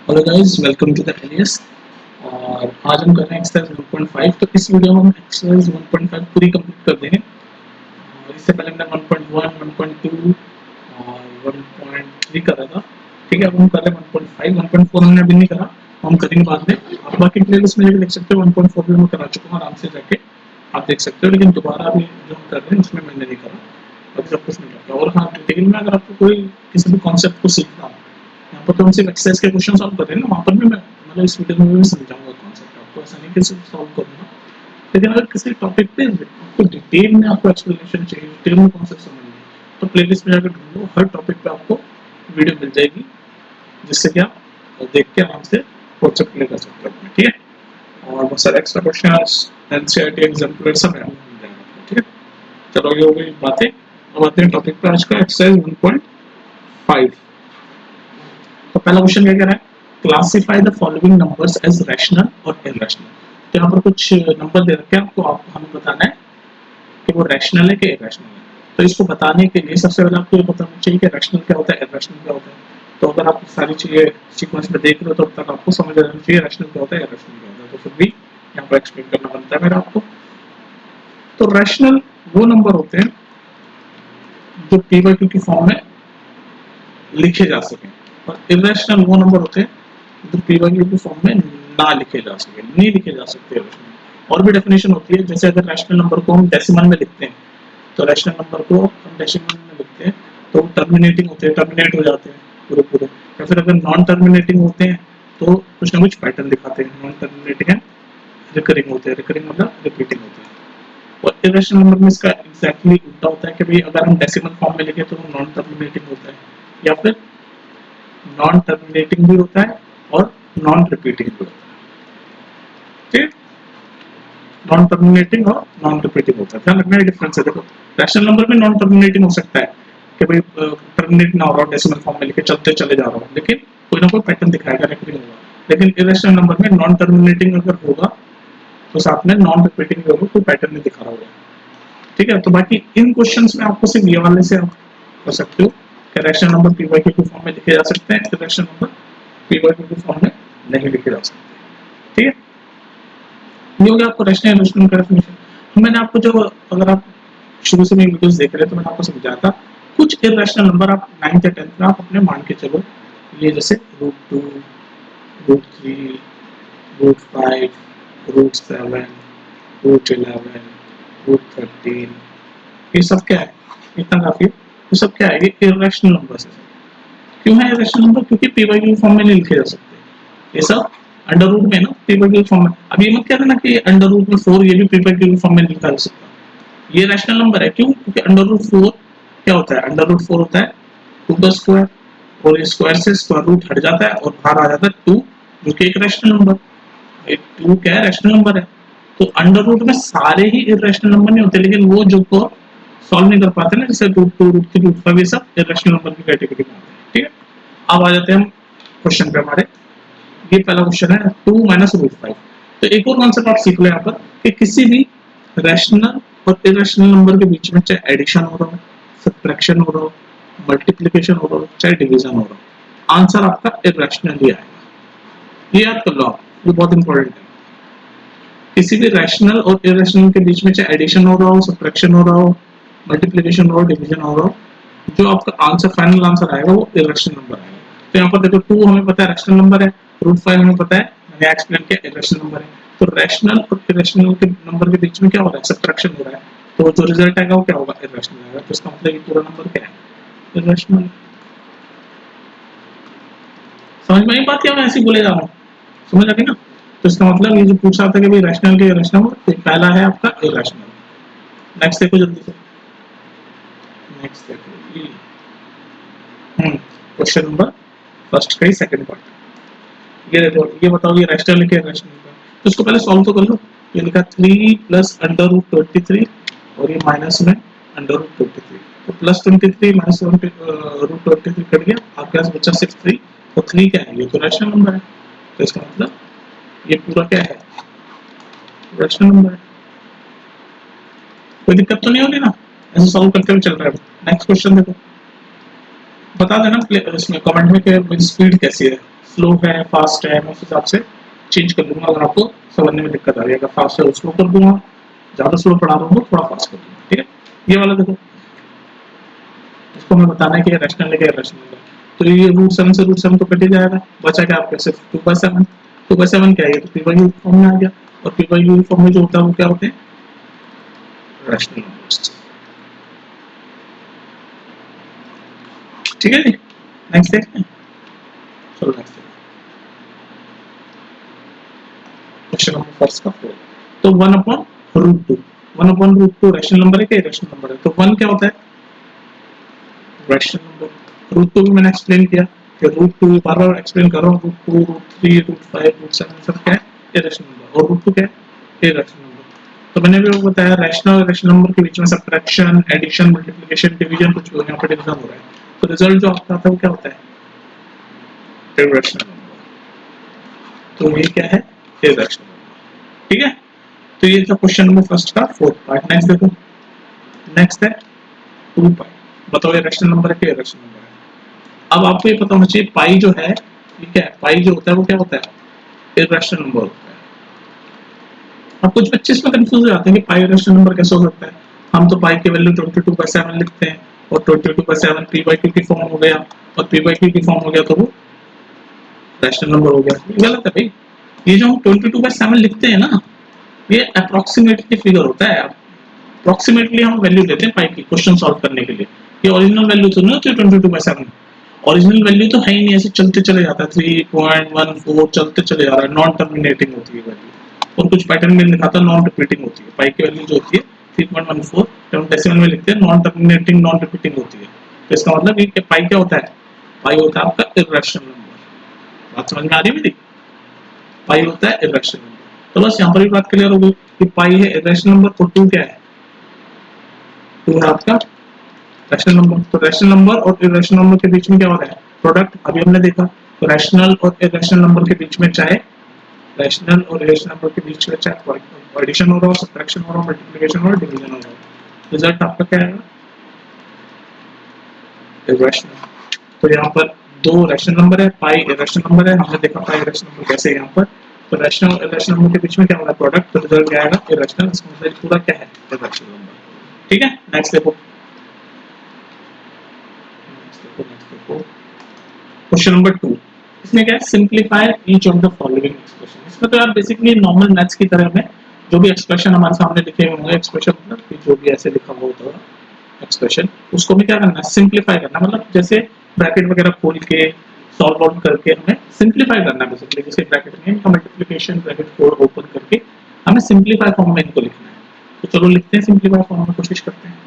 Hello guys, welcome to the एलियस। और आज हम कर रहे हैं एक्सरसाइज 1.5। तो इस वीडियो में हम एक्सरसाइज 1.5 पूरी कंप्लीट कर देंगे। और इससे पहले हमने 1.1, 1.2 और 1.3 करा था। ठीक है, अब हम कर रहे हैं 1.5। 1.4 हमने अभी नहीं करा, हम करेंगे बाद में। आप बाकी प्लेलिस्ट में जाकर देख सकते हो। 1.4 भी मैं करा चुका हूँ, आराम से जाके आप देख सकते हो। लेकिन दोबारा अभी जो हम कर रहे हैं उसमें मैंने नहीं करा, अभी सब कुछ नहीं करता। और हाँ, डिटेल में अगर आपको कोई किसी भी कॉन्सेप्ट को सीखना हो, यहाँ पर तो हम सिर्फ एक्सरसाइज के क्वेश्चन सॉल्व कर रहे हैं ना, वहाँ पर भी मैं मतलब इस वीडियो में भी समझाऊंगा कॉन्सेप्ट आपको। ऐसा नहीं कि सिर्फ सॉल्व करूंगा, लेकिन अगर किसी टॉपिक पे आपको डिटेल में आपको एक्सप्लेनेशन चाहिए, डिटेल में कॉन्सेप्ट समझना है, तो प्लेलिस्ट में जाकर ढूंढो। हर टॉपिक पे आपको वीडियो मिल जाएगी, जिससे कि आप देख के आराम से कॉन्सेप्ट क्लियर कर सकते हो। ठीक है, और बहुत सारे एक्स्ट्रा क्वेश्चन एनसीईआरटी एग्जाम्पल सब मिल जाएगा। ठीक है, चलो ये हो गई बातें। अब आते हैं टॉपिक पे आज का, एक्सरसाइज 1.5। तो पहला क्वेश्चन क्या कह रहा है, classify the following numbers as rational और इरैशनल। तो यहाँ पर कुछ नंबर दे रखे हैं आपको, आप हमें बताना है कि वो रैशनल है कि इरैशनल है। तो इसको बताने के लिए सबसे पहले आपको ये बताना चाहिए कि रैशनल क्या होता है, इरैशनल क्या होता है। तो अगर आप सारी चीजें सीक्वेंस में देख रहे हो तो अब तक आपको समझ आ जाना चाहिए रैशनल क्या होता है, इरैशनल क्या होता है। तो फिर भी यहाँ पर एक्सप्लेन करना बनता है मेरा आपको। तो रैशनल वो नंबर होते हैं जो पी बाई क्यू की फॉर्म में लिखे जा सके, और इरेशनल वो नंबर होते हैं जो पी बाई क्यू की फॉर्म में ना लिखे जा सके, नहीं लिखे जा सकते। और भी डेफिनेशन होती है, जैसे अगर रैशनल नंबर को हम डेसिमल में लिखते हैं, तो रैशनल नंबर को हम डेसिमल में लिखते हैं तो टर्मिनेटिंग होते हैं, टर्मिनेट हो जाते हैं पूरे पूरे। या फिर अगर नॉन टर्मिनेटिंग होते हैं तो कुछ ना कुछ पैटर्न दिखाते हैं। नॉन टर्मिनेटिंग है, रिकरिंग होते हैं, रिकरिंग मतलब रिपीटिंग होते हैं। और इरेशनल नंबर में इसका एग्जैक्टली उल्टा होता है कि भाई अगर हम डेसिमल फॉर्म में लिखे तो वो नॉन टर्मिनेटिंग होता है, या फिर नॉन टर्मिनेटिंग भी होता है और नॉन रिपीटिंग भी होता है। ठीक, नॉन टर्मिनेटिंग और नॉन रिपीटिंग होता है, ध्यान रखना है डिफरेंस है। देखो, रैशनल नंबर में नॉन टर्मिनेटिंग हो सकता है कि भाई टर्मिनेट ना हो रहा, डेसिमल फॉर्म में लिखे चलते चले जा रहा हूँ, लेकिन कोई ना कोई पैटर्न दिखाएगा, रिकरिंग होगा। लेकिन इरेशनल नंबर में नॉन टर्मिनेटिंग अगर होगा तो साथ में नॉन रिपीटिंग भी होगा, कोई पैटर्न नहीं दिखा रहा होगा। ठीक है, तो बाकी इन क्वेश्चंस में आपको सिर्फ ये वाले से आप कर सकते हो कि rational number p by q form में लिखे जा सकते हैं, rational number p by q form में नहीं लिखे जा सकते। ठीक है, ये हो गया आपको रैशनल इरेशनल का डेफिनेशन। मैंने आपको जो, अगर आप शुरू से मेरी वीडियोस देख रहे हैं तो मैंने आपको समझाया था कुछ इरेशनल नंबर आप 9th या 10th में आप अपने मान के चलो, ये जैसे √2, √3, √5, √7, √11, √13, ये सब क्या है, इतना काफी है। ये सब क्या है, ये इरेशनल नंबर्स है। क्यों है इरेशनल नंबर, क्योंकि पी बाई क्यू फॉर्म में नहीं लिखे जा सकते। ये सब अंडर रूट में ना, पी बाई क्यू फॉर्म में। अब ये मत कहना कि अंडर रूट में 4 ये भी पी बाई क्यू फॉर्म में लिखा जा सकता। ये रैशनल नंबर है, क्यों, क्योंकि अंडर रूट 4 क्या होता है, अंडर रूट 4 होता है 2 का स्क्वायर, और इस स्क्वायर से स्क्वायर रूट हट जाता है और बाहर आ जाता है 2, जो कि एक रैशनल नंबर। ये 2 क्या है, रैशनल नंबर है। तो अंडर रूट में सारे ही इरेशनल नंबर नहीं होते, लेकिन वो जो को सॉल्व नहीं कर पाते ना, जैसे √2, √3, √5, ये सब इरेशनल नंबर की कैटेगरी में आते हैं। ठीक है, अब आ जाते हैं हम क्वेश्चन पे हमारे। ये पहला क्वेश्चन है 2 - √5। तो एक और कॉन्सेप्ट आप सीख लो यहाँ पर कि किसी भी रैशनल और इरेशनल नंबर के बीच में चाहे एडिशन हो रहा हो, सब्ट्रैक्शन हो रहा हो, मल्टीप्लिकेशन हो रहा हो, चाहे डिवीजन हो रहा हो, आंसर आपका इरेशनल ही आएगा। ये याद कर लो आप, ये बहुत इंपॉर्टेंट है। किसी भी रैशनल और इरेशनल के बीच में चाहे एडिशन हो रहा हो, सब्ट्रैक्शन हो रहा हो, मल्टीप्लिकेशन हो रहा हो, डिवीजन हो रहा हो, जो आपका आंसर, फाइनल आंसर आएगा वो इरेशनल नंबर आएगा। तो यहाँ पर देखो 2 हमें पता है रैशनल नंबर है, √5 हमें पता है, मैंने एक्सप्लेन किया इरेशनल नंबर है। तो रैशनल और इरेशनल के नंबर के बीच में क्या हो रहा है, सब्ट्रैक्शन हो रहा है, तो जो रिजल्ट आएगा वो क्या होगा, इरेशनल आएगा। तो इसका मतलब ये पूरा नंबर क्या है, इरेशनल। समझ में आई बात, या मैं ऐसे ही बोले जा रहा हूँ, समझ आ गई ना। तो इसका मतलब ये जो पूछा था कि भाई रैशनल के इरेशनल, तो पहला है आपका इरेशनल। नेक्स्ट देखो जल्दी से, नेक्स्ट देखो ये क्वेश्चन नंबर फर्स्ट का ही सेकंड पार्ट। ये देखो, ये बताओ ये रैशनल है कि इरेशनल है। तो इसको पहले सॉल्व तो कर लो। ये लिखा 3 + √23 और ये माइनस में √23। तो +23 - √23 कट गया, आपके पास बचा 63। तो 3 क्या है, ये तो रैशनल नंबर है। तो इसका मतलब ये पूरा क्या है, रैशनल नंबर है। कोई दिक्कत तो नहीं होगी ना, ऐसे सॉल्व करते हुए चल रहा है। नेक्स्ट क्वेश्चन देखो, बता देना इसमें कमेंट में कि मेरी स्पीड कैसी है स्लो है फास्ट है, मैं उस हिसाब से चेंज कर दूंगा अगर आपको समझने में दिक्कत आ रही है। अगर फास्ट है तो स्लो कर दूंगा, ज़्यादा स्लो पढ़ा रहा हूँ तो थोड़ा फास्ट कर दूंगा। ठीक है, ये वाला देखो, इसको हमें बताना है कि रैशनल है क्या इरेशनल है। तो ये रूट 7 तो कट ही जाएगा, बचा क्या आपके सिर्फ 2/7। 2/7 क्या है, तो पी बाई यू फॉर्म में आ गया, और पी बाई यू फॉर्म में जो होता है वो क्या होते हैं, रैशनल नंबर्स। ठीक है जी, नेक्स्ट देखते हैं। चलो नेक्स्ट क्वेश्चन नंबर फर्स्ट का 4। तो 1/√2, 1/√2 रैशनल नंबर है क्या इरेशनल नंबर है? तो 1 क्या होता है, रैशनल नंबर। रूट 2 भी मैंने एक्सप्लेन किया कि रूट 2 बार बार एक्सप्लेन कर रहा हूँ, रूट 2 रूट 3 रूट 5 रूट 7 सब क्या है, इरेशनल नंबर, और रूट 2 क्या है, इरेशनल नंबर। तो मैंने भी वो बताया रैशनल और इरेशनल नंबर के बीच में सब्ट्रैक्शन, एडिशन, मल्टीप्लिकेशन, डिवीजन कुछ भी यहाँ पर डिवीजन हो रहा है, तो रिजल्ट जो आपका आता है वो क्या होता है, इरेशनल नंबर। तो ये क्या है, इरेशनल नंबर। ठीक है, तो ये था क्वेश्चन नंबर फर्स्ट का 4th पार्ट। नेक्स्ट देखो, नेक्स्ट है 2 पाई। बताओ ये रैशनल नंबर है कि इरेशनल नंबर है? अब आपको ये पता होना चाहिए पाई जो है, ठीक है, पाई जो होता है वो क्या होता है, इरेशनल नंबर होता है। अब कुछ बच्चे इसमें कंफ्यूज हो जाते हैं कि पाई इरेशनल नंबर कैसे हो सकता है। हम तो पाई की वैल्यू 22/7 लिखते हैं, और 22/7 पी बाई क्यू की फॉर्म हो गया, और पी बाई क्यू की फॉर्म हो गया तो वो रैशनल नंबर हो गया। ये गलत है भाई, ये जो हम 22/7 लिखते हैं ना, ये अप्रोक्सीमेटली फिगर होता है। अप्रोक्सीमेटली हम वैल्यू देते हैं पाई की क्वेश्चन सॉल्व करने के लिए, ये ओरिजिनल वैल्यू तो नहीं होती 22/7। ओरिजिनल वैल्यू तो है ही नहीं, ऐसे चलते चले जाता है, 3.14 चलते चले जा रहा है, नॉन टर्मिनेटिंग होती है वैल्यू, और कुछ पैटर्न में लिखा था नॉन रिपीटिंग होती है। पाई की वैल्यू जो होती है 3.14 जब हम डेसिमल में लिखते हैं नॉन टर्मिनेटिंग नॉन रिपीटिंग होती है। तो इसका मतलब ये पाई क्या होता है, पाई होता है आपका इरेशनल नंबर। बात समझ में आ रही है मेरी, पाई होता है इरेशनल नंबर। तो बस यहाँ पर भी बात क्लियर हो गई कि पाई है इरेशनल नंबर, तो 2 क्या है, 2 है आपका रैशनल नंबर। तो रैशनल नंबर और इरेशनल नंबर के बीच में क्या हो रहा है, प्रोडक्ट। अभी हमने देखा, तो रैशनल और इरेशनल नंबर के बीच में चाहे रैशनल और इरेशनल नंबर के बीच में चाहे एडिशन हो रहा हो, सब्ट्रैक्शन हो रहा हो, मल्टीप्लिकेशन हो रहा हो, डिवीजन हो रहा हो, रिजल्ट आपका क्या आएगा, इरेशनल। तो यहाँ पर 2 रैशनल नंबर है, पाई इरेशनल नंबर है, हमने देखा पाई इरेशनल नंबर कैसे है यहाँ पर। तो रैशनल और इरेशनल नंबर के बीच में क्या हो रहा है, प्रोडक्ट, तो रिजल्ट क्या आएगा, इरेशनल। इसका मतलब पूरा क्या है, इरेशनल नंबर। ठीक है, नेक्स्ट देखो, क्वेश्चन नंबर 2। इसमें क्या है, simplify each of the following expression. इसमें तो यार बेसिकली नॉर्मल मैथ्स की तरह में जो भी एक्सप्रेशन हमारे सामने लिखे हुए होंगे, एक्सप्रेशन मतलब कि जो भी ऐसे लिखा हुआ होता है एक्सप्रेशन, उसको हमें क्या करना है, सिंप्लीफाई करना। मतलब जैसे ब्रैकेट वगैरह खोल के सॉल्व आउट करके हमें सिंप्लीफाई करना है बेसिकली। जैसे ब्रैकेट में इनका मल्टीप्लिकेशन ब्रैकेट कोड ओपन करके हमें सिंप्लीफाई फॉर्म में इनको लिखना है। तो चलो लिखते हैं, सिंप्लीफाई फॉर्म में कोशिश करते हैं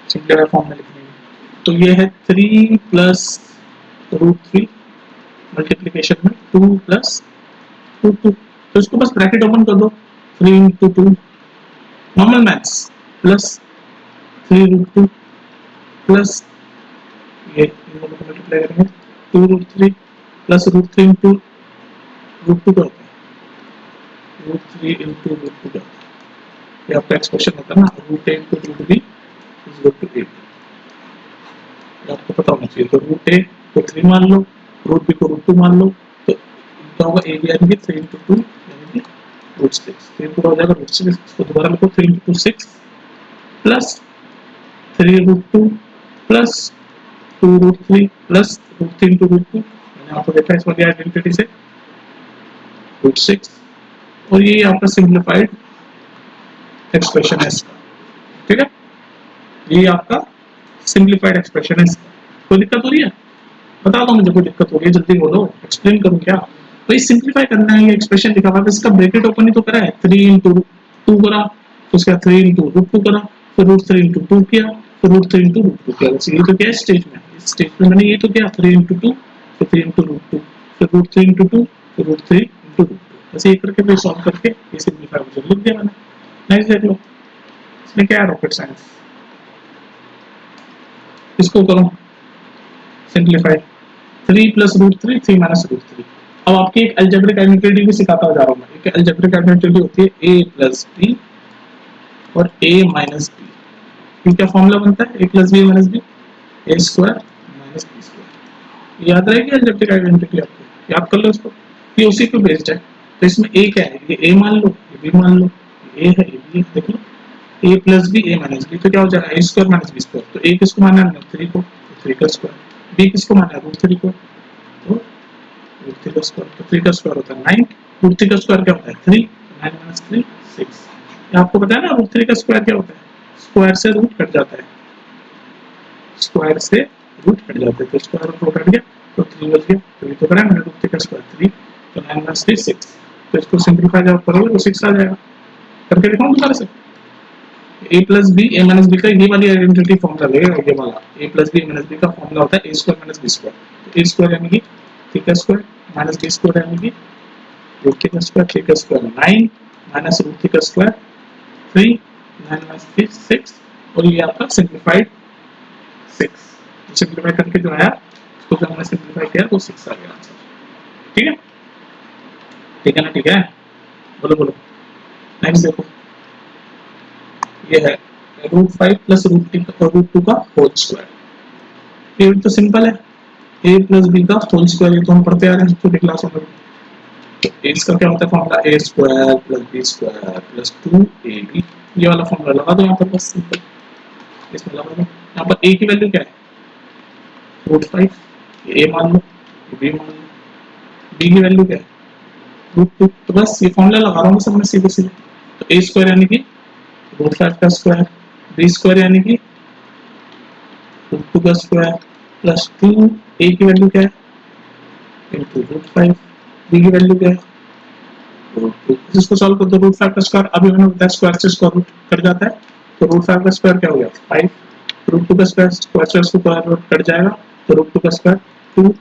सिंप्लीफाई फॉर्म में लिखने में। तो ये है 3 प्लस √3 मल्टीप्लिकेशन में 2 प्लस √2। तो इसको बस ब्रैकेट ओपन कर दो, 3 into 2 normal maths plus 3 √2 plus ये इन दोनों को मल्टीप्लाई करेंगे 2 √3 प्लस √3 इंटू √2 का होता है, √3 इंटू √2 का ये आपका एक्सप्रेशन होता है ना, √a into √b is equal to 8। ये आपको पता होना चाहिए। तो √a को 3 मान लो, √b को √2 मान लो, तो क्या होगा, a भी आएंगे 3 इंटू 2 यानी कि √6। 3 पूरा हो जाएगा √6, इसको दोबारा लिखो 3 into 6 plus 3 √2 plus 2 √3 plus √3 into √2। मैंने आपको देखा इस वाली आइडेंटिटी से √6, और ये आपका सिंप्लीफाइड एक्सप्रेशन है इसका। ठीक है, ये आपका सिंप्लीफाइड एक्सप्रेशन है इसका। कोई दिक्कत हो रही है, बता दो मुझे, कोई दिक्कत हो रही है जल्दी बोलो, एक्सप्लेन करूं क्या। तो ये सिंप्लीफाई करना है, ये एक्सप्रेशन लिखा हुआ है, इसका ब्रैकेट ओपन ही तो करा है, 3 इंटू 2 करा, तो उसका 3 इंटू √2 करा, फिर √3 इंटू 2 किया, फिर √3 इंटू √2 किया। बस ये तो क्या है स्टेज में, इस स्टेज में मैंने ये तो किया 3 इंटू 2 फिर 3 इंटू √2 फिर √3 इंटू 2 फिर √3 इंटू √2। बस ये करके फिर सॉल्व करके ये सिंप्लीफाई मुझे लिख दिया मैंने। नेक्स्ट देख लो, इसमें क्या है रॉकेट साइंस, इसको करो सिंप्लीफाई। 3 plus √3 3 minus √3। अब आपकी एक अलजेब्रिक आइडेंटिटी भी सिखाता जा रहा हूं मैं। एक अलजेब्रिक आइडेंटिटी होती है a प्लस b और a माइनस b। क्या फॉर्मूला बनता है, a plus b minus b, a square minus b square. याद रहेगी अलजेब्रिक आइडेंटिटी आपको? याद कर लो इसको, ये उसी पे बेस्ड है। तो इसमें ए क्या है, ये ए मान लो, ये बी मान लो, ए है, ये बी है, देख लो ए प्लस बी ए माइनस बी, तो क्या हो जाएगा ए स्क्वायर माइनस बी स्क्वायर। तो ए किसको माना है, रूट थ्री को, तो थ्री का स्क्वायर, बी किसको माना है, रूट थ्री को, तो रूट थ्री का स्क्वायर, तो थ्री का स्क्वायर होता है 9, रूट थ्री का स्क्वायर क्या होता है 3, 9 माइनस 3 6। ये आपको पता है ना रूट थ्री का स्क्वायर क्या होता है, स्क्वायर से रूट कट जाता है, स्क्वायर से रूट कट जाता है, तो स्क्वायर रूट कट गया तो 3 बच गया, तो ये तो करेंगे रूट थ्री का स्क्वायर 3, तो 9 माइनस 3 6, तो इसको सिंपलीफाई जब करोगे तो 6 आ जाएगा। करके दिखाऊं दोबारा से, ए प्लस बी ए माइनस बी का ये वाली आइडेंटिटी फॉर्मूला लगेगा, ये वाला ए प्लस बी ए माइनस बी का फॉर्मूला होता है ए स्क्वायर माइनस बी स्क्वायर। तो ए स्क्वायर यानी कि थ्री का स्क्वायर माइनस बी स्क्वायर यानी कि रूट थ्री का स्क्वायर, थ्री का स्क्वायर 9 माइनस रूट थ्री का स्क्वायर 3, 9 माइनस 3 6, और ये आपका सिंप्लीफाइड 6। सिंप्लीफाई करके जो आया उसको जब हमने सिंप्लीफाई किया तो 6 आ गया आंसर। ठीक है, ठीक है ना, ठीक है, बोलो बोलो। नेक्स्ट देखो, ये है रूट 5 प्लस रूट टू का होल स्क्वायर। ये तो सिंपल है, ए प्लस बी का होल स्क्वायर, ये तो हम पढ़ते आ रहे हैं छोटी क्लासों में। तो ए इसका क्या होता है formula, a square plus b square plus 2 ab, ये वाला फॉर्मूला लगा दो यहाँ पर बस सिंपल, इसमें लगा दो। यहाँ पर ए की वैल्यू क्या है रूट 5, ए मान लो, बी मान लो, बी की वैल्यू क्या है रूट 2, तो बस ये फॉर्मूला लगा रहा हूँ सब मैं सीधे सीधे। तो ए स्क्वायर यानी कि रूट 5 का स्क्वायर, बी स्क्वायर यानी कि रूट 2 का स्क्वायर प्लस 2, ए की वैल्यू क्या है इनटू रूट 5, बी की वैल्यू क्या है रूट 2। इसको सॉल्व कर दो, रूट 5 का स्क्वायर अभी मैंने बताया स्क्वायर से स्क्वायर रूट कट जाता है, तो रूट 5 का स्क्वायर क्या हो गया 5, रूट 2 का स्क्वायर स्क्वायर से स्क्वायर रूट कट जाएगा, तो रूट 2 का स्क्वायर 2,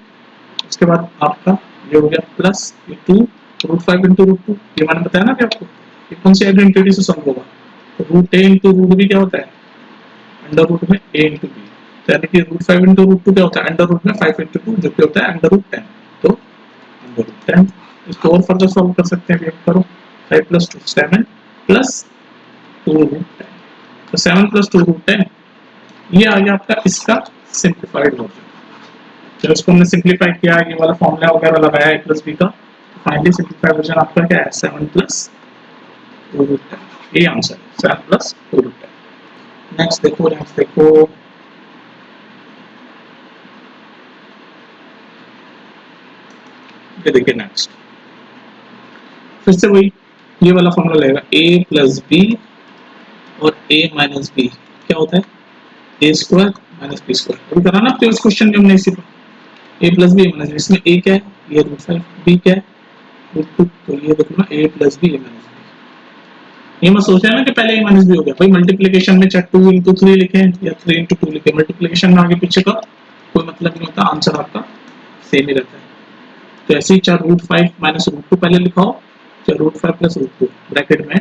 उसके बाद आपका ये हो गया प्लस ये 2 रूट 5 इंटू रूट 2, ये मैंने बताया ना कि आपको ये कौन सी आइडेंटिटी से सॉल्व होगा, तो रूट ए इंटू रूट बी क्या होता है अंडर रूट में ए इंटू बी, तो यानी कि रूट 5 इंटू रूट 2 क्या होता है अंडर रूट में 5 इंटू 2 जो कि होता है अंडर रूट 10, तो अंडर रूट 10। इसको और फर्दर सॉल्व कर सकते हैं, करो 5 प्लस 2 7 प्लस 2 रूट 10, तो 7 प्लस 2 रूट 10, ये आ गया आपका इसका सिंप्लीफाइड वर्जन। जब इसको हमने सिंप्लीफाई किया, ये वाला फॉर्मूला वगैरह लगाया ए प्लस बी का, फाइनली सिंप्लीफाइड वर्जन आपका क्या है 7 प्लस 2 रूट 10, ये आंसर है 7 प्लस 2 रूट 10। नेक्स्ट देखो, नेक्स्ट देखो, ये देखिए नेक्स्ट, फिर से वही ये वाला फॉर्मूला लगेगा a प्लस बी और a माइनस बी क्या होता है ए स्क्वायर माइनस बी स्क्वायर। अभी करा ना प्रीवियस क्वेश्चन में हमने इसी पर a plus b minus b, इसमें a क्या है ये रूट 5, b क्या है रूट 2, तो ये देखो ना a plus b minus b. ये मत सोचा ना कि पहले a माइनस बी हो गया, भाई मल्टीप्लिकेशन में चाहे 2 इंटू 3 लिखे या 3 इंटू 2 लिखे, मल्टीप्लिकेशन में आगे पीछे का कोई मतलब नहीं होता, आंसर आपका सेम ही रहता है। तो ऐसे ही चाहे रूट 5 माइनस रूट 2 पहले लिखाओ, चाहे रूट 5 प्लस रूट 2 ब्रैकेट में,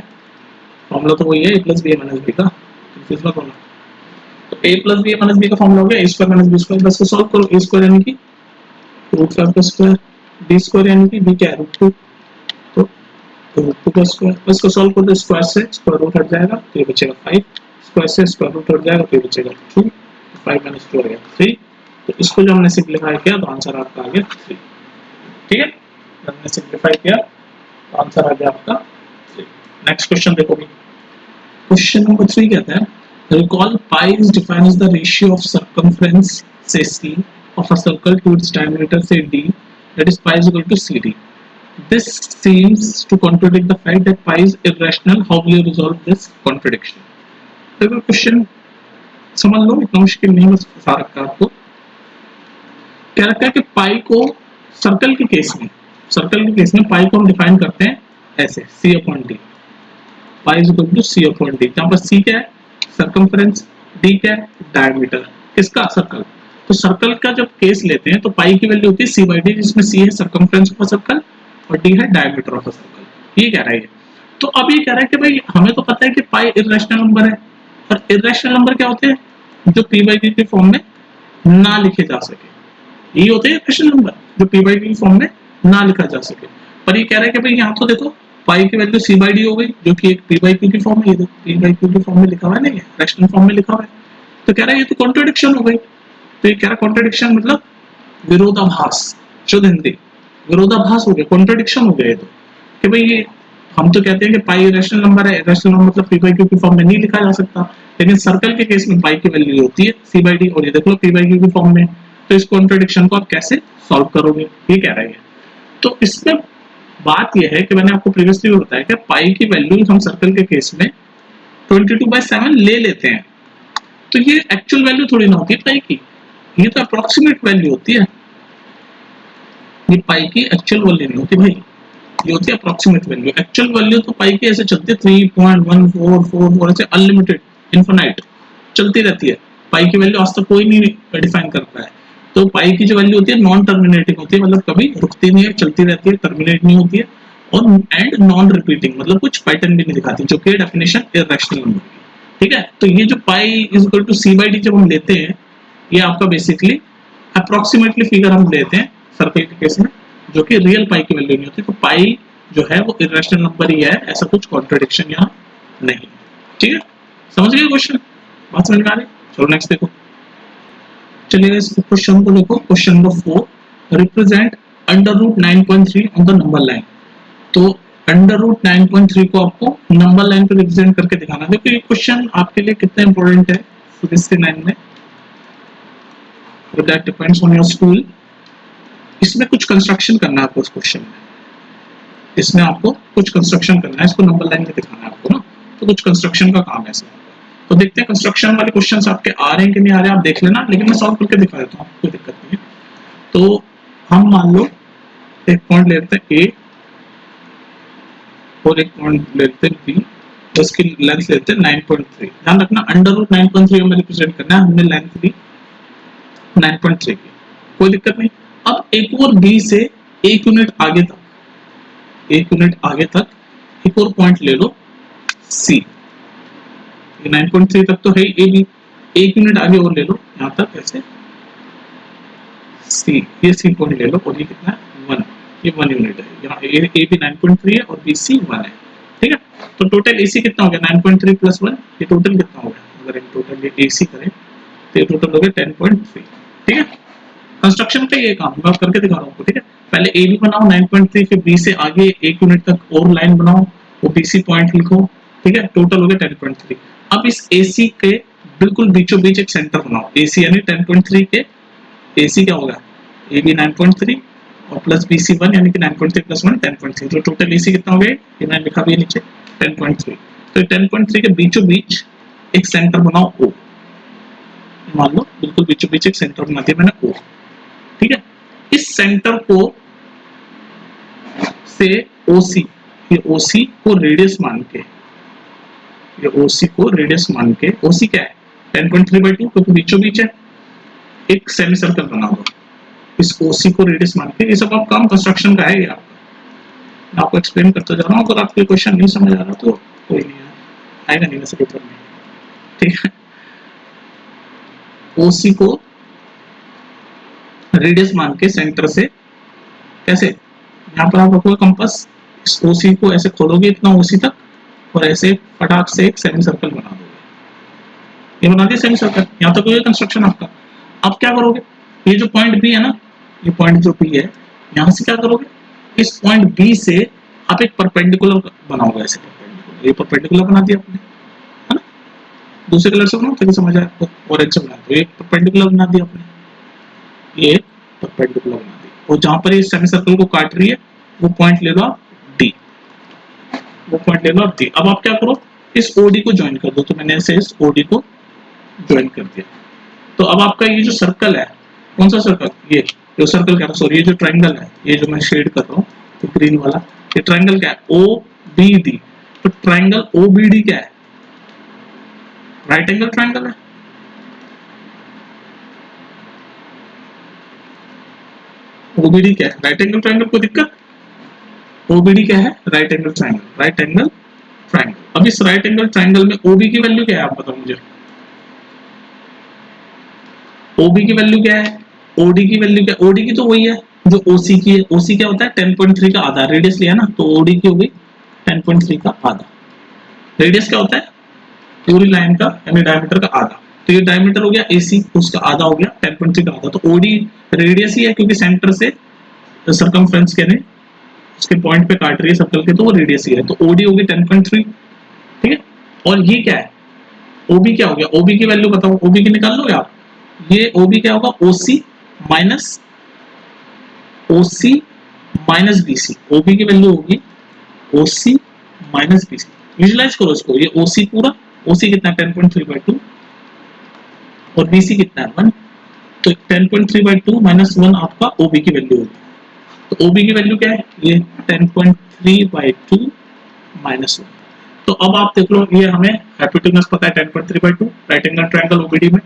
फॉर्मूला तो वही है ए प्लस बी माइनस बी का, कंफ्यूज मत होना। तो ए प्लस बी माइनस बी का फॉर्मूला हो गया ए स्क्वायर माइनस बी स्क्वायर, बस को सॉल्व करो, ए स्क्वायर यानी कि रूट 5 का स्क्वायर, बी स्क्वायर यानी कि बी क्या है रूट 2, तो रूट 2 का स्क्वायर, बस को सॉल्व कर दो, स्क्वायर से स्क्वायर रूट हट जाएगा तो ये बचेगा 5, स्क्वायर से स्क्वायर रूट हट जाएगा तो ये बचेगा 2, 5 माइनस 2 आ गया 3, तो इसको जो हमने सिंप्लीफाई किया तो आंसर आपका आ गया 3। ठीक है, हमने सिंप्लीफाई किया तो आंसर आ गया आपका 3। नेक्स्ट क्वेश्चन देखो, क्वेश्चन नंबर 3 कहता है recall pi is defined as the ratio of circumference say c of a circle to its diameter say d, that is pi is equal to cd. This seems to contradict the fact that pi is irrational. How will you resolve this contradiction? तो question समझ लो, इतना मुश्किल नहीं, बस फंसा रखा है आपको। क्या रखा है कि पाई को सर्कल के केस में पाई को हम डिफाइन करते हैं ऐसे c upon d, pi is equal to c upon d, जहां पर c क्या है सर्कमफ्रेंस, d क्या है डायमीटर किसका सर्कल। तो सर्कल का जब केस लेते हैं तो पाई की वैल्यू होती है c बाई डी, जिसमें c है सर्कमफ्रेंस ऑफ अ सर्कल और d है डायमीटर ऑफ अ सर्कल। ये कह रहा है, तो अब ये कह रहा है कि भाई हमें तो पता है कि पाई इर्रेशनल नंबर है, और इर्रेशनल नंबर क्या होते हैं जो p बाई डी के फॉर्म में ना लिखे जा सके, ये होते हैं इर्रेशनल नंबर जो p बाई डी फॉर्म में ना लिखा जा सके। पर ये कह रहा है कि भाई यहाँ तो देखो पाई की वैल्यू c बाई डी हो गई जो कि एक p बाई क्यू की फॉर्म में, ये देखो p बाई क्यू की फॉर्म में लिखा हुआ है, नहीं है रैशनल फॉर्म में लिखा हुआ है, तो कह रहा है ये तो कॉन्ट्रडिक्शन हो गई। तो ये कह रहा है कॉन्ट्रडिक्शन मतलब विरोधाभास, शुद्ध हिंदी विरोधाभास हो गया, कॉन्ट्रडिक्शन हो गया ये तो, कि भाई ये हम तो कहते हैं कि पाई इरेशनल नंबर है, इरेशनल नंबर मतलब पी बाई क्यू की फॉर्म में नहीं लिखा जा सकता, लेकिन सर्कल के केस में पाई की वैल्यू होती है सी बाई डी, और ये देख लो पी बाई क्यू की फॉर्म में। तो इस कॉन्ट्रडिक्शन को आप कैसे सॉल्व करोगे, ये कह रहे हैं। तो इसमें बात यह है कि मैंने आपको प्रीवियसली बताया कि पाई की वैल्यू हम सर्कल के केस में 22/7 ले लेते हैं, तो ये एक्चुअल वैल्यू थोड़ी ना होती है पाई की, ये तो अप्रोक्सीमेट वैल्यू होती है, ये पाई की एक्चुअल वैल्यू नहीं होती भाई, ये होती है अप्रोक्सीमेट वैल्यू। एक्चुअल वैल्यू तो पाई की ऐसे चलती है 3.1444 ऐसे अनलिमिटेड इनफिनाइट चलती रहती है, पाई की वैल्यू आज तक कोई नहीं डिफाइन कर पाया है। तो पाई की जो वैल्यू होती है नॉन टर्मिनेटिंग होती है, मतलब कभी रुकती नहीं है, चलती रहती है, टर्मिनेट नहीं होती है, और एंड नॉन रिपीटिंग मतलब कुछ पैटर्न भी नहीं दिखाती, जो कि डेफिनेशन इररेशनल नंबर की। ठीक है, तो ये जो pi is equal to c by d जब हम लेते हैं, ये आपका बेसिकली अप्रोक्सीमेटली फिगर हम लेते हैं सर्कल के केस में, जो कि रियल पाई की वैल्यू नहीं होती। तो पाई जो है वो इरेशनल नंबर ही है, ऐसा कुछ कॉन्ट्रडिक्शन यहाँ नहीं। ठीक है, समझ गए क्वेश्चन, बात समझ में आ रही? चलो नेक्स्ट देखो, चलिए इस क्वेश्चन को देखो, question number 4, represent under root 9.3 on the number line. तो अंडर रूट 9.3 को आपको नंबर लाइन पे रिप्रेजेंट करके दिखाना। देखो ये क्वेश्चन आपके लिए कितना इंपॉर्टेंट है फिजिक्स के 9 में, that depends on your school. इसमें कुछ कंस्ट्रक्शन करना है आपको इस क्वेश्चन में, इसमें आपको कुछ कंस्ट्रक्शन करना है, इसको नंबर लाइन में दिखाना है आपको ना, तो कुछ कंस्ट्रक्शन का काम है इसमें। तो देखते हैं कंस्ट्रक्शन वाले क्वेश्चंस आपके आ रहे हैं कि नहीं आ रहे हैं, आप देख लेना, लेकिन मैं सॉल्व करके दिखा देता हूँ, कोई दिक्कत नहीं है। तो हम मान लो एक पॉइंट लेते हैं ए और एक पॉइंट लेते हैं बी, तो इसकी लेंथ लेते हैं 9.3। ध्यान रखना अंडर रूट 9.3 हमें रिप्रेजेंट करना है, हमने लेंथ ली 9.3 की, कोई दिक्कत नहीं। अब एक और बी से 1 यूनिट आगे तक, 1 यूनिट आगे तक एक और पॉइंट ले लो सी, 9.3 तक तो है ए बी, 1 यूनिट आगे और ले लो यहाँ तक ऐसे सी, ये सी पॉइंट ले लो, और ये कितना है 1, ये 1 यूनिट है, यहाँ ए बी 9.3 है और बी सी 1 है। ठीक है, तो टोटल एसी कितना हो गया 9.3 प्लस 1, ये टोटल कितना हो गया, अगर इन टोटल ये एसी करें तो ये टोटल हो गया 10.3। ठीक है, कंस्ट्रक्शन का ये काम मैं करके दिखा रहा हूँ आपको। ठीक है, पहले ए बी बनाओ 9.3, फिर बी से आगे 1 यूनिट तक और लाइन बनाओ, वो बी सी पॉइंट लिखो। ठीक है, टोटल हो गया 10.3। अब इस एसी के बिल्कुल बीचों बीच एक सेंटर बनाओ, एसी यानी 10.3 के एसी क्या होगा ए बी 9.3 और प्लस बी सी 1 यानी कि 9.3 प्लस 1 10.3, तो टोटल एसी कितना हो गया, ये मैंने लिखा भी है नीचे 10.3। तो 10.3 के बीचों बीच एक सेंटर बनाओ ओ, मान लो बिल्कुल बीचों बीच एक सेंटर बना दिया मैंने ओ। ठीक है, इस सेंटर को से ओसी, ये ओसी को रेडियस मान के, ये ओसी को रेडियस मान के, ओसी क्या है 10.3/2 क्योंकि बीचों बीच है, एक सेमी सर्कल बना दो इस ओसी को रेडियस मान के। ये सब आप काम कंस्ट्रक्शन का है, ये आपका आपको एक्सप्लेन करता जा रहा हूँ, अगर आपको क्वेश्चन नहीं समझ आ रहा तो कोई नहीं है, आएगा नहीं वैसे पेपर में। ठीक है, ओसी को रेडियस मान के सेंटर से कैसे, यहाँ पर आप रखोगे कंपास, इस ओसी को ऐसे खोलोगे इतना ओसी तक, और ऐसे फटाक से एक सेमी सर्कल बना दोगे, ये बना दिया सेमी सर्कल, यहाँ तक कोई कंस्ट्रक्शन आपका। अब क्या करोगे, ये जो पॉइंट बी है ना, ये पॉइंट जो बी है, यहाँ से क्या करोगे, इस पॉइंट बी से आप एक परपेंडिकुलर बनाओगे, ऐसे परपेंडिकुलर, ये परपेंडिकुलर बना दिया आपने, है ना, दूसरे कलर से बनाओ ताकि समझ आए आपको, ऑरेंज से बना दो, ये परपेंडिकुलर बना दिया आपने, ये परपेंडिकुलर बना दी, और जहां पर ये सेमी सर्कल को काट रही है वो पॉइंट ले लो आप डी, वो पॉइंट ले लो आप डी। अब आप क्या करो, इस ओडी को ज्वाइन कर दो, तो मैंने ऐसे इस ओडी को ज्वाइन कर दिया। तो अब आपका ये जो सर्कल है, कौन सा सर्कल, ये जो सर्कल क्या, सॉरी ये जो ट्रायंगल है, ये जो मैं शेड कर रहा हूँ तो ग्रीन वाला, ये ट्रायंगल क्या है ओ बी डी। तो ट्रायंगल ओ बी डी क्या है, राइट एंगल ट्रायंगल है। ओबीडी क्या है, राइट एंगल ट्रायंगल, कोई दिक्कत, ओबीडी क्या है right angle triangle, right angle triangle. अब इस राइट एंगल ट्रायंगल में ओबी की वैल्यू क्या है, आप बताओ मुझे, ओबी की वैल्यू क्या है, ओडी की वैल्यू क्या है, ओडी की तो वही है जो ओसी की है, ओसी क्या होता है 10.3 का आधा, रेडियस लिया ना तो ओडी की हो गई 10.3 का आधा। रेडियस क्या होता है पूरी लाइन का यानी डायमीटर का आधा, तो ये डायमीटर हो गया एसी, उसका आधा हो गया 10.3 का आधा, तो ओडी रेडियस ही है क्योंकि सेंटर से सरकमफ्रेंस के ने उसके पॉइंट पे काट रही है सर्कल के, तो वो रेडियस ही है, तो ओडी होगी 10.3, ठीक है। और ये क्या है, ओबी क्या हो गया, ओबी की वैल्यू बताओ, ओबी की निकाल लोगे आप, ये ओबी क्या होगा, ओसी माइनस बीसी, ओबी की वैल्यू होगी ओसी माइनस बीसी। विजुलाइज करो इसको, ये ओसी पूरा, ओसी कितना है 10.3/2 और बीसी कितना है 1, तो 10.3/2 माइनस 1 आपका ओबी की वैल्यू होगी। तो ओबी की वैल्यू क्या है, ये 10.3/2 माइनस 1। तो अब आप देख लो, ये हमें हाइपोटेनस पता है 10.3/2, राइट एंगल ट्रायंगल ओबीडी में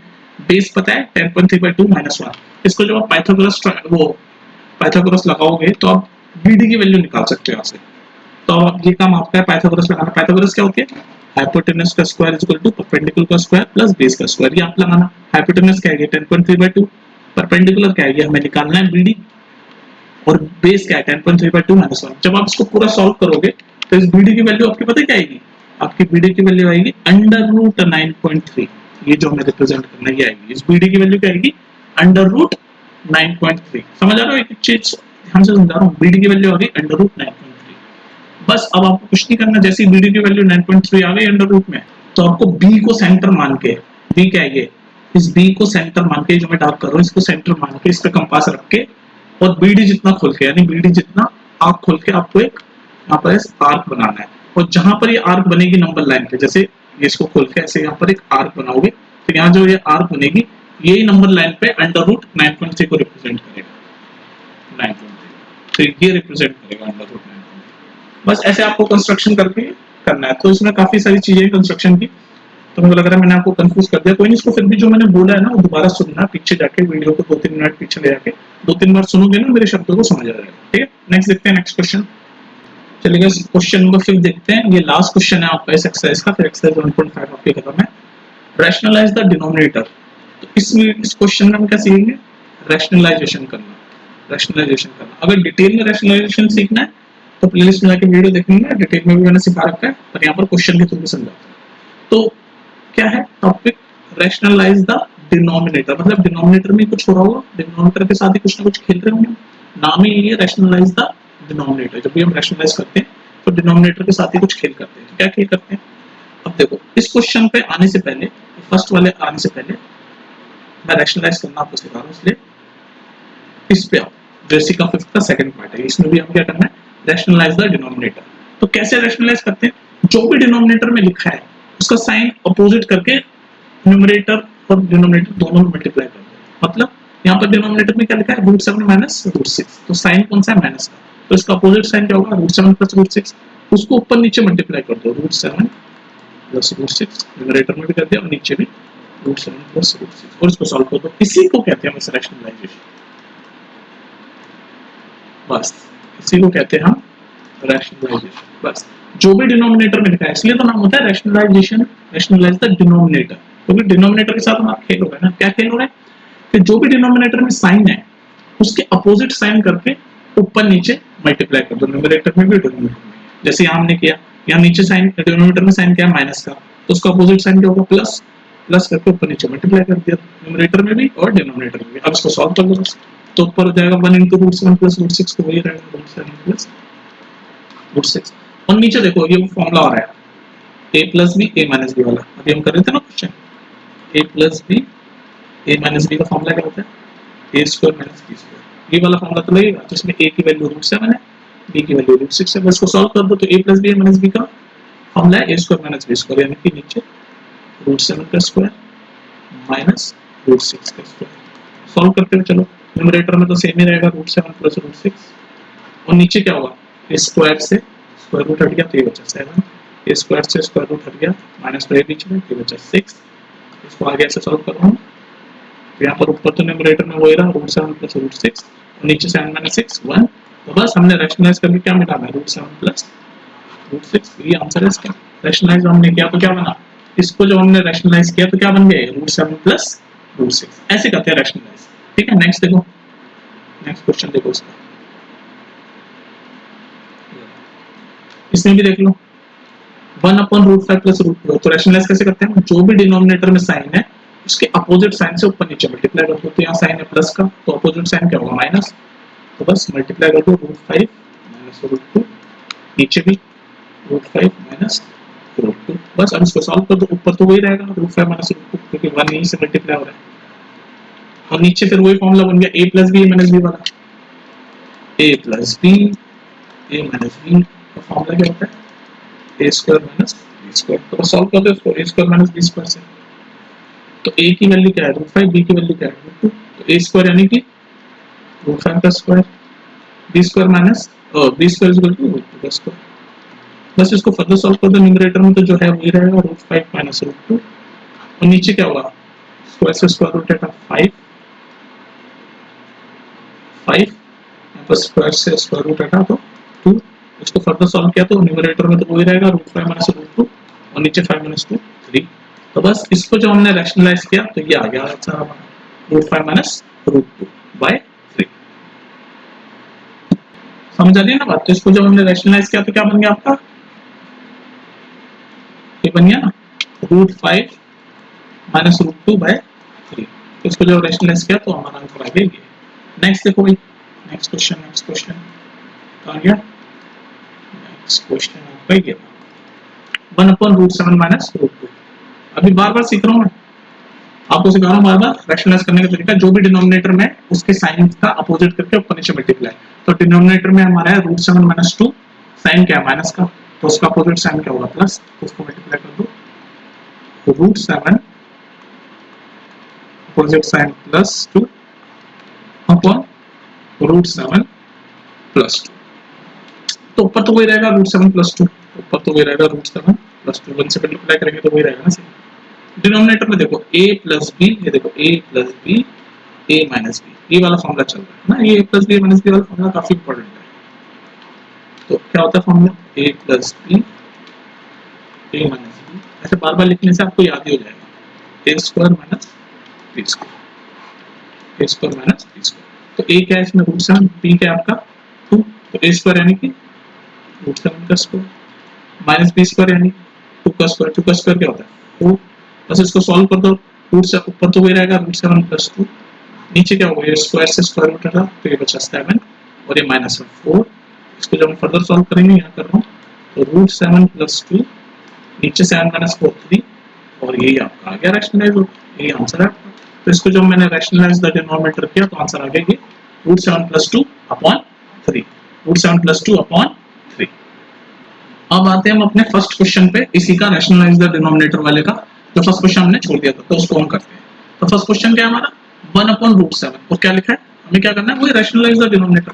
बेस पता है 10.3/2 माइनस 1। इसको जब आप पाइथागोरस लगाओगे तो आप बीडी की वैल्यू निकाल सकते हो यहाँ से। तो ये काम आपका है पाइथागोरस लगाना। पाइथागोरस क्या होती है, हाइपोटेनस का स्क्वायर इक्वल टू परपेंडिकुलर का स्क्वायर प्लस बेस का स्क्वायर, ये आप लगाना। हाइपोटेनस क्या है 10.3/2, परपेंडिकुलर क्या है हमें निकालना है बीडी, और बेस क्या है 10.3/2 माइनस 1। जब आप इसको पूरा सॉल्व करोगे तो इस बीडी की वैल्यू आपकी पता क्या आएगी, आपकी बीडी की वैल्यू आएगी √9.3, ये जो हमें रिप्रेजेंट करना है ये आएगी, इस बीडी की वैल्यू क्या आएगी √9.3। समझ आ रहा है, एक चीज ध्यान से समझा रहा हूँ, बीडी की वैल्यू आ गई √9.3। बस अब आपको कुछ नहीं करना, जैसी बीडी की वैल्यू 9.3 आ गई अंडर रूट में, तो आपको बी को सेंटर मान के, बी क्या है, इस बी को सेंटर मान के, जो मैं डार्क कर रहा हूँ इसको सेंटर मान के, इस पे कंपास रख के, और बीडी जितना खोल के, यानी बीडी जितना आर्क खोल के आपको एक यहाँ पर आर्क बनाना है। और जहां पर ये आर्क बनेगी नंबर लाइन पे, जैसे ये इसको खोल के ऐसे यहाँ पर एक आर्क बनाओगे, तो यहाँ जो ये आर्क बनेगी यही नंबर लाइन पे √9.3 को रिप्रेजेंट करेगा, 9.3, तो ये रिप्रेजेंट करेगा √9.3। बस ऐसे आपको कंस्ट्रक्शन करके करना है। तो इसमें काफी सारी चीजें कंस्ट्रक्शन की, तो मुझे लग रहा है मैंने आपको कंफ्यूज कर दिया, कोई नहीं, इसको फिर भी जो मैंने बोला है ना वो दोबारा सुनना, पीछे जाके वीडियो को 2-3 मिनट पीछे ले जाके 2-3 बार सुनोगे ना, मेरे शब्दों को समझ आ जाएगा, ठीक है। नेक्स्ट देखते हैं, नेक्स्ट क्वेश्चन। चलिए क्वेश्चन नंबर 5 देखते हैं, ये लास्ट क्वेश्चन है आपका इस एक्सरसाइज का, फिर एक्सरसाइज 1.5 आपकी खत्म है। Rationalise the denominator. तो इसमें इस क्वेश्चन में हम क्या सीखेंगे, रैशनलाइजेशन करना, रैशनलाइजेशन करना। अगर डिटेल में रैशनलाइजेशन सीखना है तो प्लेलिस्ट में जाके वीडियो देखेंगे, डिटेल में भी मैंने सिखा रखा है, पर यहाँ पर क्वेश्चन के थ्रू भी समझाता है। तो क्या है टॉपिक, रैशनलाइज द डिनोमिनेटर, मतलब डिनोमिनेटर में कुछ हो रहा होगा, डिनोमिनेटर के साथ ही कुछ ना कुछ खेल रहे होंगे, नाम ही यही है रैशनलाइज द डिनोमिनेटर। जब भी हम रैशनलाइज करते हैं तो डिनोमिनेटर के साथ ही कुछ खेल करते हैं। तो क्या खेल करते हैं, अब देखो इस क्वेश्चन पे आने से पहले, फर्स्ट वाले आने से पहले मैं रैशनलाइज करना आपको सिखा रहा हूँ, इसलिए इस पे आओ। जैसे का 5th का सेकंड पार्ट है, इसमें भी हम क्या करना है, रैशनलाइज द डिनोमिनेटर। तो कैसे रैशनलाइज करते हैं, जो भी डिनोमिनेटर में लिखा है उसका साइन अपोजिट करके न्यूमरेटर और डिनोमिनेटर दोनों में मल्टीप्लाई कर दो। मतलब यहाँ पर डिनोमिनेटर में क्या लिखा है √7 माइनस √6, तो साइन कौन सा है, माइनस का, तो इसका अपोजिट साइन क्या होगा √7 प्लस √6, उसको ऊपर नीचे मल्टीप्लाई कर दो, √7 प्लस √6, न्यूमरेटर में भी कर दिया और नीचे भी √7 प्लस √6, और इसको सॉल्व कर दो। इसी को कहते हैं रैशनलाइजेशन, बस इसी को कहते हैं हम रैशनलाइजेशन। बस जो भी डिनोमिनेटर में लिखा है, इसलिए तो नाम होता है रैशनलाइजेशन, रैशनलाइज द डिनोमिनेटर, क्योंकि डिनोमिनेटर के साथ हम आप खेल हो रहे हैं ना, क्या खेल हो रहे हैं कि जो भी डिनोमिनेटर में साइन है उसके अपोजिट साइन करके ऊपर नीचे मल्टीप्लाई कर दो, न्यूमरेटर में भी डिनोमिनेटर में। जैसे यहाँ हमने किया, यहाँ नीचे साइन, डिनोमिनेटर में साइन क्या है माइनस का, तो उसका अपोजिट साइन क्या होगा प्लस, प्लस करके ऊपर नीचे मल्टीप्लाई कर दिया, न्यूमरेटर में भी और डिनोमिनेटर में भी। अब इसको सॉल्व कर दो, तो ऊपर हो जाएगा 1 × √7 प्लस √6, तो वही रहेगा √7 प्लस √6। और नीचे देखो ये फॉर्मूला आ रहा है a plus b a minus b वाला, अभी हम कर रहे थे ना question, a plus b a minus b का फॉर्मूला क्या होता है, a square minus b square, ये वाला फॉर्मूला तो लगेगा, जिसमें a की वैल्यू √7 है, b की वैल्यू √6 है। बस इसको सॉल्व कर दो, तो a plus b a minus b का फॉर्मूला है a square minus b square, यानी कि नीचे √7 का स्क्वायर माइनस √6 का स्क्वायर। सॉल्व करते हुए चलो, न्यूमरेटर में तो सेम ही रहेगा √7 प्लस √6, और नीचे क्या होगा, स्क्वायर से स्क्वायर रूट हट गया तो ये बचा 7, ये स्क्वायर से स्क्वायर रूट हट गया माइनस तो ये बीच में, ये बचा 6। इसको आगे ऐसे सॉल्व कर रहा हूँ, तो यहाँ पर ऊपर तो न्यूमरेटर में वही रहा √7 प्लस √6, और नीचे 7 माइनस 6 1। तो बस हमने रैशनलाइज करके क्या मिटाना है, √7 प्लस √6, ये आंसर है इसका। रैशनलाइज हमने किया तो क्या बना, इसको जब हमने रैशनलाइज किया तो क्या बन गया √7 प्लस √6, ऐसे करते हैं रैशनलाइज, ठीक है। नेक्स्ट देखो, नेक्स्ट क्वेश्चन देखो इसका, इसमें भी देख लो 1/√5 प्लस √2। तो रैशनलाइज कैसे करते हैं, जो भी डिनोमिनेटर में साइन है उसके अपोजिट साइन से ऊपर नीचे मल्टीप्लाई कर दो। तो यहाँ साइन है प्लस का, तो अपोजिट साइन क्या होगा माइनस, तो बस मल्टीप्लाई कर दो √5 माइनस √2, नीचे भी √5 माइनस √2, बस अब इसको सॉल्व कर दो, ऊपर तो वही रहेगा √5 माइनस √2 क्योंकि 1 यहीं से मल्टीप्लाई हो रहा है, और नीचे फिर वही फॉर्मूला बन गया a plus b minus b वाला, a plus b a minus b का फॉर्मूला क्या होता है a square minus b square, तो सॉल्व कर दो इसको a square minus b square से, तो a की वैल्यू क्या है √5, b की वैल्यू क्या है √2, तो a स्क्वायर यानी कि √5 का square, b square minus b square equal to √2 का स्क्वायर, बस इसको फर्दर सॉल्व कर दो, न्यूमरेटर में तो जो है वही रहेगा √5 माइनस √2, और नीचे क्या होगा स्क्वायर से स्क्वायर रूट हटा 5 यहाँ पर स्क्वायर से स्क्वायर रूट हटा तो 2, इसको फर्दर सॉल्व किया तो न्यूमरेटर में तो वही रहेगा √5 माइनस √2 और नीचे 5 माइनस 2 3, तो बस इसको जो हमने रैशनलाइज किया तो ये आ गया आंसर हमारा √5 माइनस √2 बाय 3। समझ आ रही है ना बात, तो इसको जब हमने रैशनलाइज किया तो क्या बन गया आपका, ये बन गया ना √5 माइनस √2 बाय 3, तो इसको जब रैशनलाइज किया तो हमारा आंसर आ गया ये। नेक्स्ट देखो भाई, नेक्स्ट क्वेश्चन आ गया, नेक्स्ट क्वेश्चन आपका ये 1/√7 माइनस √2, अभी बार बार सीख रहा हूँ मैं, आपको सिखा रहा हूँ बार बार रैशनलाइज करने का तरीका, जो भी डिनोमिनेटर में उसके साइन का अपोजिट करके ऊपर नीचे मल्टीप्लाई, तो डिनोमिनेटर में हमारा है √7 माइनस 2, साइन क्या है माइनस का, तो उसका अपोजिट साइन क्या होगा प्लस, तो उसको मल्टीप्लाई कर दो, √7 opposite sign plus 2 upon √7 plus 2, तो ऊपर तो वही रहेगा √7 प्लस 2, ऊपर तो वही रहेगा √7 प्लस 2, 1 से मल्टीप्लाई करेंगे तो वही रहेगा ना सही। डिनोमिनेटर में देखो a प्लस बी, ये देखो a plus b a minus b, ये वाला फॉर्मूला चल रहा है ना, ये a plus b minus b वाला फॉर्मूला काफी इंपॉर्टेंट है, तो क्या होता है formula a plus b a minus b, ऐसे बार बार लिखने से आपको याद ही हो जाएगा, a square minus b square, a square minus b square, तो a क्या है इसमें √7, b क्या है आपका 2, तो a स्क्वायर यानी कि √7 का स्क्वायर माइनस b स्क्वायर यानी 2 का स्क्वायर, 2 का स्क्वायर क्या होता है 4, बस इसको सॉल्व कर दो, रूट से ऊपर तो वही रहेगा √7 प्लस 2, नीचे क्या होगा ये स्क्वायर से स्क्वायर रूट हटा तो ये बचा 7 और ये माइनस 4, इसको जब हम फर्दर सॉल्व करेंगे यहाँ कर रहा हूँ तो √7 प्लस 2 नीचे 7 माइनस 4 3, और यही आपका आ गया रैशनलाइज, यही आंसर है आपका, तो इसको जब मैंने रैशनलाइज द डिनोमिनेटर किया तो आंसर आ गया ये √7 प्लस 2 अपॉन 3, √7 प्लस 2 अपॉन 3। अब आते हैं हम अपने फर्स्ट क्वेश्चन पे, इसी का रैशनलाइज द डिनोमिनेटर वाले का, जो फर्स्ट क्वेश्चन हमने छोड़ दिया था तो उसको हम करते हैं। तो फर्स्ट क्वेश्चन क्या है हमारा 1/√7, और क्या लिखा है हमें क्या करना है वही रैशनलाइज द डिनोमिनेटर,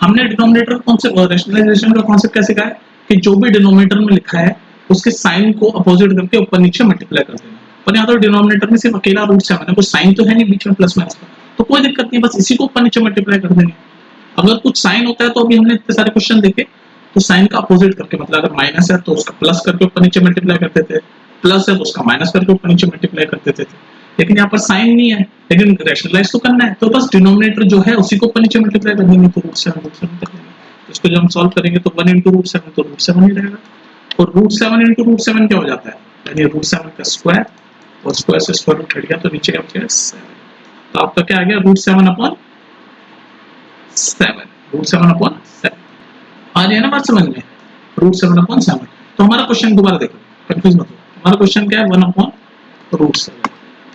हमने डिनोमिनेटर कॉन्सेप्ट रैशनलाइजेशन का कॉन्सेप्ट कैसे कहा है कि जो भी डिनोमिनेटर में लिखा है उसके साइन को अपोजिट करके ऊपर नीचे मल्टीप्लाई कर देना, पर यहाँ तो डिनोमिनेटर में सिर्फ अकेला √7 है, कोई साइन तो है नहीं बीच में प्लस माइनस का, तो कोई दिक्कत नहीं, बस इसी को ऊपर नीचे मल्टीप्लाई कर देंगे। अगर कुछ साइन होता है तो अभी हमने इतने सारे क्वेश्चन देखे तो साइन का अपोजिट करके, मतलब अगर माइनस है तो उसका प्लस करके ऊपर नीचे मल्टीप्लाई करते थे, प्लस है तो उसका माइनस करके ऊपर नीचे मल्टीप्लाई करते थे, लेकिन यहाँ पर साइन नहीं है, लेकिन रैशनलाइज तो करना है, तो बस डिनोमिनेटर जो है उसी को ऊपर नीचे मल्टीप्लाई कर देंगे, तो √7 कर देंगे, तो इसको जब हम सॉल्व करेंगे तो 1 × √7 तो √7 ही रहेगा, और √7 × √7 क्या हो जाता है, यानी √7 का स्क्वायर, और स्क्वायर से स्क्वायर रूट हट गया तो नीचे क्या बचेगा 7, तो आपका क्या आ गया √7 अपॉन 7, √7 अपॉन 7 आ रही है ना बात समझ में, √7 अपॉन 7। तो हमारा क्वेश्चन दोबारा देखो, कंफ्यूज मत हो, हमारा क्वेश्चन क्या है 1/√7,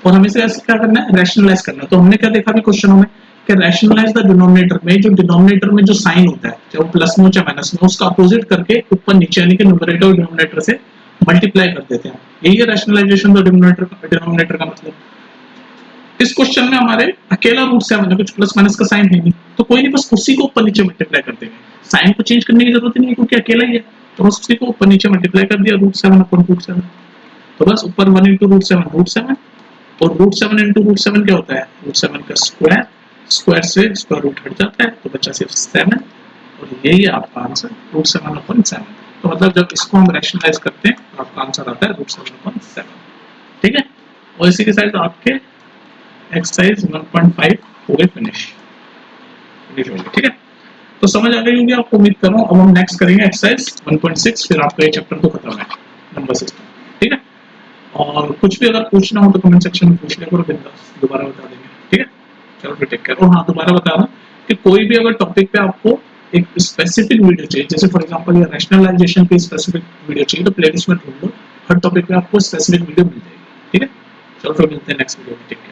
और हमें से क्या करना है रैशनलाइज करना है, तो हमने क्या देखा अभी क्वेश्चनों में कि रैशनलाइज द डिनोमिनेटर में, जो डिनोमिनेटर में जो साइन होता है चाहे वो प्लस में हो चाहे माइनस में, उसका अपोजिट करके ऊपर नीचे यानी कि न्यूमरेटर और डिनोमिनेटर से मल्टीप्लाई कर देते हैं, यही है रैशनलाइजेशन द डिनोमिनेटर का मतलब। इस क्वेश्चन में हमारे अकेला √7 है, कुछ प्लस माइनस का साइन है नहीं, तो कोई नहीं, बस उसी को ऊपर नीचे मल्टीप्लाई कर देंगे, साइन को चेंज करने की जरूरत नहीं है क्योंकि अकेला ही है, तो बस उसी को ऊपर नीचे मल्टीप्लाई कर दिया √7 अपॉन √7, तो बस ऊपर 1 × √7 और √7 × √7 क्या होता है √7 का स्क्वायर, स्क्वायर से स्क्वायर रूट हट जाता है तो बचा सिर्फ 7, और यही है आपका आंसर √7 अपॉन 7। तो मतलब जब इसको हम रैशनलाइज करते हैं तो आपका आंसर आता है √7 अपॉन 7, ठीक है। और इसी के साथ आपके एक्सरसाइज 1.5 हो गए फिनिश हो गए, ठीक है। तो समझ आ गई होगी आपको, उम्मीद कर रहा हूँ। अब हम नेक्स्ट करेंगे एक्सरसाइज 1.6, फिर आपका ये चैप्टर तो खत्म है नंबर सिस्टम, ठीक है। और कुछ भी अगर पूछना हो तो कमेंट सेक्शन में पूछ लिया करो, बिंदास दोबारा बता देंगे, ठीक है। चलो फिर टेक केयर, और हाँ दोबारा बता रहा कि कोई भी अगर टॉपिक पे आपको एक स्पेसिफिक वीडियो चाहिए, जैसे फॉर एग्जांपल ये रैशनलाइजेशन की स्पेसिफिक वीडियो चाहिए, तो प्लेलिस्ट में ढूंढ लो, हर टॉपिक पे आपको स्पेसिफिक वीडियो मिल जाएगी। ठीक है, चलो फिर मिलते हैं नेक्स्ट वीडियो में।